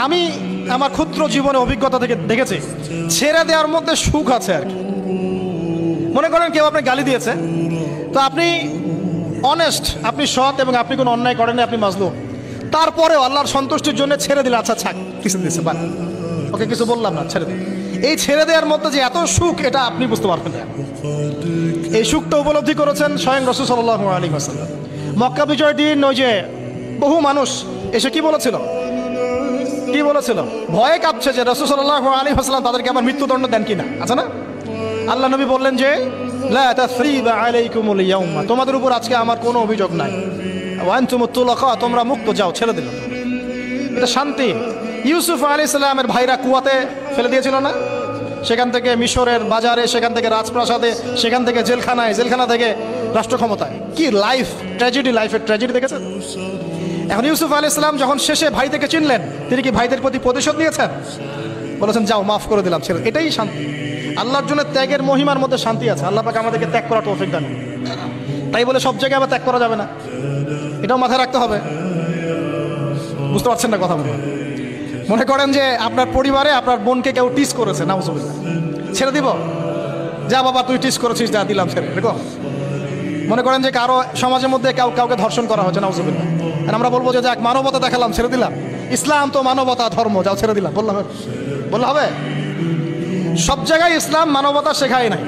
আমি আমার ক্ষুদ্র জীবনে অভিজ্ঞতা থেকে দেখেছি ছেড়ে দেওয়ার মধ্যে সুখ আছে আর কি। মনে করেন কেউ আপনি গালি দিয়েছে, তো আপনি অনেস্ট, আপনি সৎ এবং আপনি কোনো অন্যায় করেননি, আপনি মাজলুম, তারপরেও আল্লাহর সন্তুষ্টির জন্য ছেড়ে দিলে, আচ্ছা ছাক, কিছু দিয়েছে বা ওকে কিছু বললাম না, ছেড়ে দিন। এই ছেড়ে দেওয়ার মধ্যে যে এত সুখ, এটা আপনি বুঝতে পারবেন না। এই সুখটা উপলব্ধি করেছেন স্বয়ং রাসূল সাল্লাল্লাহু আলাইহি ওয়াসাল্লাম। মক্কা বিজয়ের দিন ওই যে বহু মানুষ এসে কি বলেছিল, ভয়ে কাঁপছে যে রাসূল সাল্লাল্লাহু আলাইহি ওয়াসাল্লাম তাদেরকে আবার মৃত্যুদণ্ড দেন কিনা, আছে না? আল্লাহ নবী বললেন যে লা তাসরিবা আলাইকুমুল ইয়াউমা, তোমাদের উপর আজকে আমার কোনো অভিযোগ নাই, ওয়া আনতুমুত তুলাকা, তোমরা মুক্ত, যাও, ছেড়ে দিল। এটা শান্তি। ইউসুফ আলাইহিস সালামের ভাইরা কুয়াতে ফেলে দিয়েছিল না, সেখান থেকে মিশরের বাজারে, সেখান থেকে রাজপ্রাসাদে, সেখান থেকে জেলখানায়, জেলখানা থেকে রাষ্ট্র ক্ষমতায়। কি লাইফ, ট্র্যাজেডি, লাইফের ট্র্যাজেডি দেখেছেন? এখন ইউসুফ আলাইহিস সালাম যখন শেষে ভাই থেকে চিনলেন, তিনি কি ভাইদের প্রতি প্রতিশোধ নিয়েছেন? বলেছেন যাও, মাফ করে দিলাম, ছেড়ে। এটাই শান্তি। আল্লাহর জন্য ত্যাগের মহিমার মধ্যে শান্তি আছে। আল্লাহ পাক আমাদেরকে ত্যাগ করার তৌফিক দান। তাই বলে সব জায়গায় আবার ত্যাগ করা যাবে না, এটাও মাথায় রাখতে হবে। বুঝতে পারছেন না কথা? মনে করেন যে আপনার পরিবারে আপনার বোনকে কেউ টিস করেছে, নাউজুবিল্লাহ, ছেড়ে দিব? যা বাবা, তুই টিস করেছিস, যা, দিলাম, ছেড়ে। দেখো, মনে করেন যে কারো সমাজের মধ্যে কাউকে ধর্ষণ করা হচ্ছে, নাউজুবিল্লাহ, আর আমরা বলবো যে যাক, মানবতা দেখালাম, ছেড়ে দিলাম, ইসলাম তো মানবতা ধর্ম, যাও, ছেড়ে দিলাম, বললাম, বললে হবে? সব জায়গায় ইসলাম মানবতা শেখায় নাই।